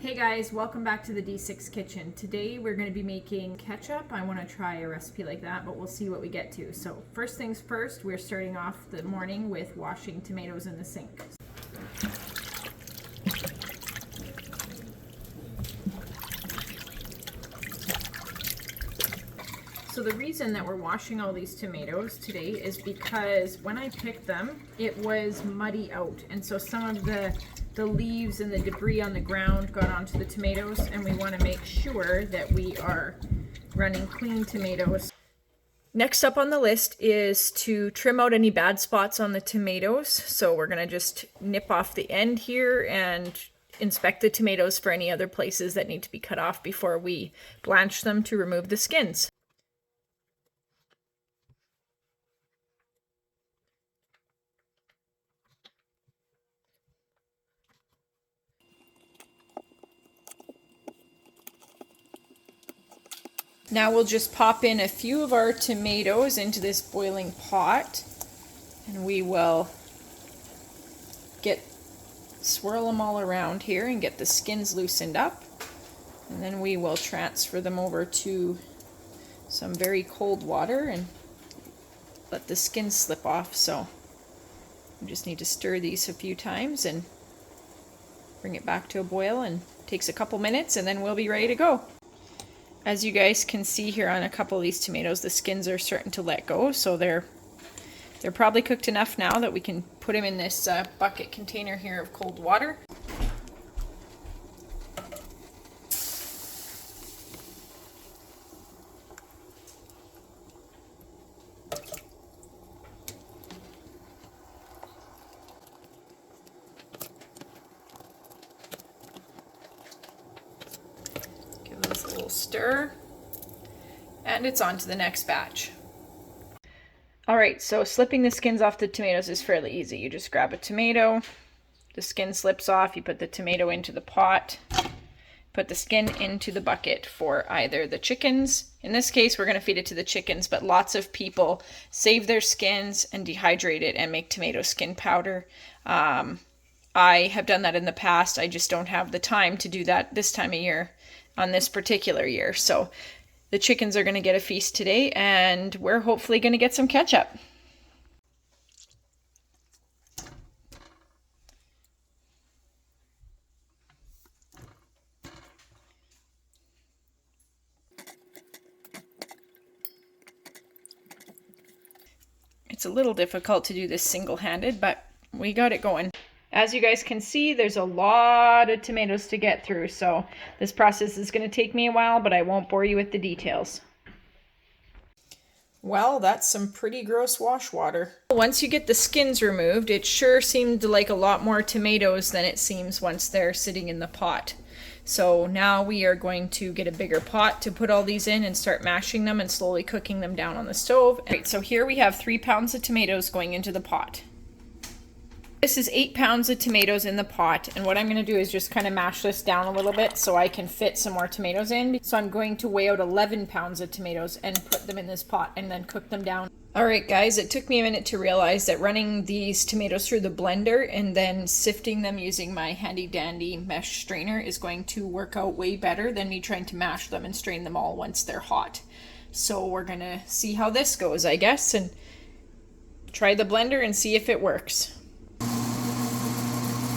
Hey guys, welcome back to the D6 Kitchen. Today we're going to be making ketchup. I want to try a recipe like that, but we'll see what we get to. So first things first, we're starting off the morning with washing tomatoes in the sink. So the reason that we're washing all these tomatoes today is because when I picked them, it was muddy out. And so some of the leaves and the debris on the ground got onto the tomatoes, and we want to make sure that we are running clean tomatoes. Next up on the list is to trim out any bad spots on the tomatoes. So we're going to just nip off the end here and inspect the tomatoes for any other places that need to be cut off before we blanch them to remove the skins. Now we'll just pop in a few of our tomatoes into this boiling pot, and we will swirl them all around here and get the skins loosened up, and then we will transfer them over to some very cold water and let the skins slip off. So we just need to stir these a few times and bring it back to a boil, and it takes a couple minutes and then we'll be ready to go. As you guys can see here on a couple of these tomatoes, the skins are starting to let go, so they're probably cooked enough now that we can put them in this bucket container here of cold water. Stir, and it's on to the next batch. Alright, so slipping the skins off the tomatoes is fairly easy. You just grab a tomato, the skin slips off, you put the tomato into the pot, put the skin into the bucket for either the chickens. In this case, we're going to feed it to the chickens, but lots of people save their skins and dehydrate it and make tomato skin powder. I have done that in the past. I just don't have the time to do that this time of year on this particular year. So the chickens are going to get a feast today, and we're hopefully going to get some ketchup. It's a little difficult to do this single-handed, but we got it going. As you guys can see, there's a lot of tomatoes to get through, so this process is going to take me a while, but I won't bore you with the details. Well, that's some pretty gross wash water. Once you get the skins removed, it sure seemed like a lot more tomatoes than it seems once they're sitting in the pot. So now we are going to get a bigger pot to put all these in and start mashing them and slowly cooking them down on the stove. Right, so here we have 3 pounds of tomatoes going into the pot. This is 8 pounds of tomatoes in the pot, and what I'm going to do is just kind of mash this down a little bit so I can fit some more tomatoes in. So I'm going to weigh out 11 pounds of tomatoes and put them in this pot and then cook them down. Alright guys, it took me a minute to realize that running these tomatoes through the blender and then sifting them using my handy dandy mesh strainer is going to work out way better than me trying to mash them and strain them all once they're hot. So we're going to see how this goes, I guess, and try the blender and see if it works.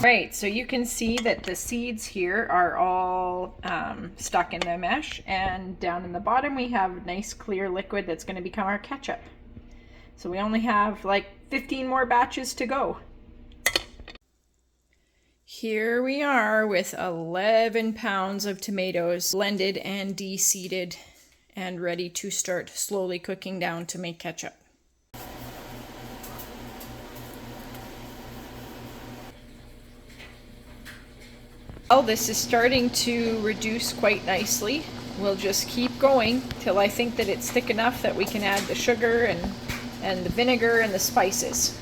Right, so you can see that the seeds here are all stuck in the mesh, and down in the bottom we have nice clear liquid that's going to become our ketchup. So we only have like 15 more batches to go. Here we are with 11 pounds of tomatoes blended and de-seeded and ready to start slowly cooking down to make ketchup. Well, this is starting to reduce quite nicely. We'll just keep going till I think that it's thick enough that we can add the sugar and the vinegar and the spices.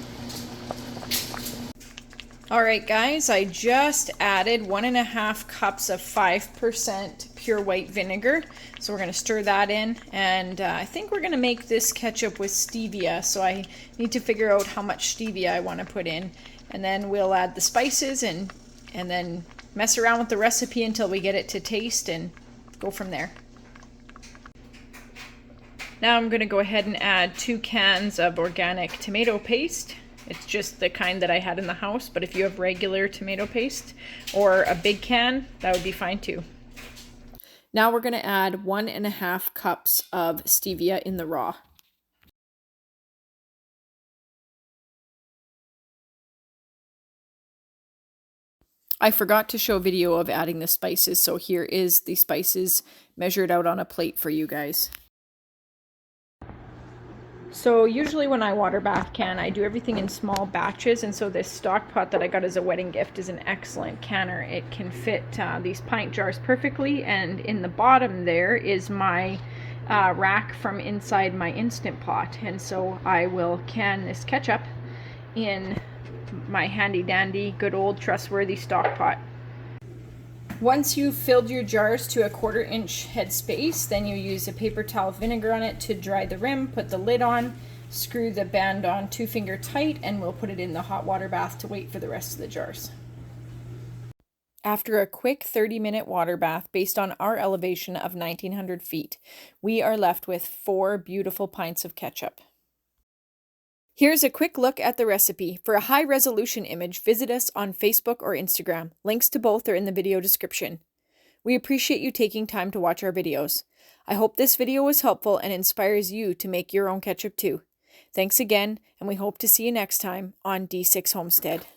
Alright guys, I just added 1.5 cups of 5% pure white vinegar. So we're going to stir that in, and I think we're going to make this ketchup with stevia. So I need to figure out how much stevia I want to put in, and then we'll add the spices and then mess around with the recipe until we get it to taste and go from there. Now I'm going to go ahead and add 2 cans of organic tomato paste. It's just the kind that I had in the house, but if you have regular tomato paste or a big can, that would be fine too. Now we're going to add 1.5 cups of stevia in the raw. I forgot to show video of adding the spices, so here is the spices measured out on a plate for you guys. So usually when I water bath can, I do everything in small batches, and so this stock pot that I got as a wedding gift is an excellent canner. It can fit these pint jars perfectly, and in the bottom there is my rack from inside my Instant Pot, and so I will can this ketchup in my handy dandy good old trustworthy stock pot. Once you've filled your jars to a 1/4 inch head space, then you use a paper towel with vinegar on it to dry the rim, put the lid on, screw the band on 2-finger tight, and we'll put it in the hot water bath to wait for the rest of the jars. After a quick 30-minute water bath based on our elevation of 1900 feet, we are left with 4 beautiful pints of ketchup. Here's a quick look at the recipe. For a high-resolution image, visit us on Facebook or Instagram. Links to both are in the video description. We appreciate you taking time to watch our videos. I hope this video was helpful and inspires you to make your own ketchup too. Thanks again, and we hope to see you next time on D6 Homestead.